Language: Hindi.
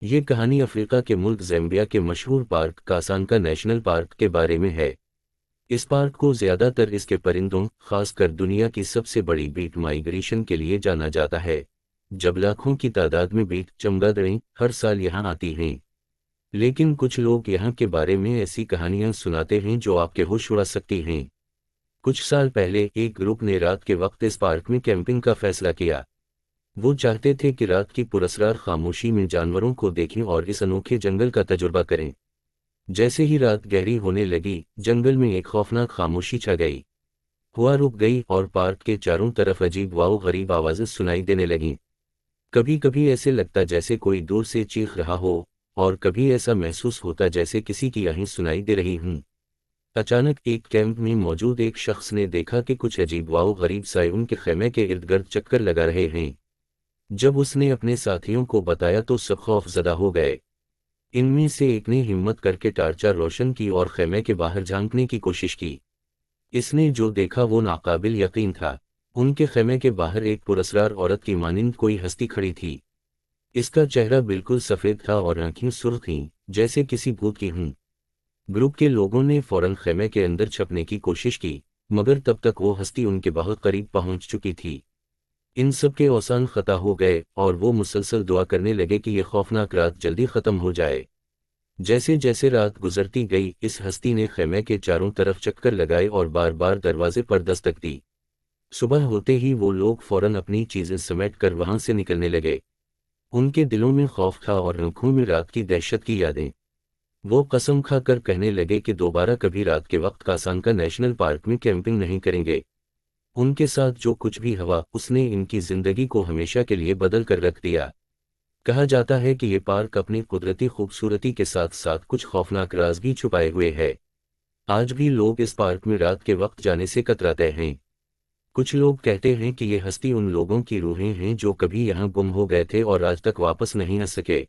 ये कहानी अफ्रीका के मुल्क ज़ैम्बिया के मशहूर पार्क कासांका नेशनल पार्क के बारे में है। इस पार्क को ज़्यादातर इसके परिंदों, खासकर दुनिया की सबसे बड़ी बीट माइग्रेशन के लिए जाना जाता है, जब लाखों की तादाद में बीट चमगादड़ें हर साल यहाँ आती हैं। लेकिन कुछ लोग यहाँ के बारे में ऐसी कहानियाँ सुनाते हैं जो आपके होश उड़ा सकती हैं। कुछ साल पहले एक ग्रुप ने रात के वक्त इस पार्क में कैंपिंग का फैसला किया। वो चाहते थे कि रात की पुरस्कार खामोशी में जानवरों को देखें और इस अनोखे जंगल का तजुर्बा करें। जैसे ही रात गहरी होने लगी, जंगल में एक खौफनाक खामोशी छा गई। हवा रुक गई और पार्क के चारों तरफ अजीब वाओ गरीब आवाज़ें सुनाई देने लगीं। कभी कभी ऐसे लगता जैसे कोई दूर से चीख रहा हो, और कभी ऐसा महसूस होता जैसे किसी की आवाज़ सुनाई दे रही हूं। अचानक एक कैंप में मौजूद एक शख्स ने देखा कि कुछ अजीब वाओ गरीब साए उनके खेमे के इर्द गिर्द चक्कर लगा रहे हैं। जब उसने अपने साथियों को बताया तो सब खौफजदा हो गए। इनमें से एक ने हिम्मत करके टार्चा रोशन की और खेमे के बाहर झांकने की कोशिश की। इसने जो देखा वो नाकाबिल यकीन था। उनके खेमे के बाहर एक पुरस्कार औरत की मानिंद कोई हस्ती खड़ी थी। इसका चेहरा बिल्कुल सफ़ेद था और आंखें सुर्ख थीं, जैसे किसी भूत की हों। ग्रुप के लोगों ने फौरन खेमे के अंदर छपने की कोशिश की, मगर तब तक वो हस्ती उनके बहुत करीब पहुंच चुकी थी। इन सब के औसान ख़ता हो गए और वो मुसलसल दुआ करने लगे कि ये खौफनाक रात जल्दी ख़त्म हो जाए। जैसे जैसे रात गुजरती गई, इस हस्ती ने खेमे के चारों तरफ चक्कर लगाए और बार बार दरवाजे पर दस्तक दी। सुबह होते ही वो लोग फौरन अपनी चीज़ें समेट कर वहाँ से निकलने लगे। उनके दिलों में खौफ था और आंखों में रात की दहशत की यादें। वो कसम खाकर कहने लगे कि दोबारा कभी रात के वक्त कासांका नेशनल पार्क में कैंपिंग नहीं करेंगे। उनके साथ जो कुछ भी हुआ, उसने इनकी जिंदगी को हमेशा के लिए बदल कर रख दिया। कहा जाता है कि ये पार्क अपनी कुदरती खूबसूरती के साथ साथ कुछ खौफनाक राज भी छुपाए हुए है। आज भी लोग इस पार्क में रात के वक्त जाने से कतराते हैं। कुछ लोग कहते हैं कि ये हस्ती उन लोगों की रूहें हैं जो कभी यहाँ गुम हो गए थे और आज तक वापस नहीं आ सके।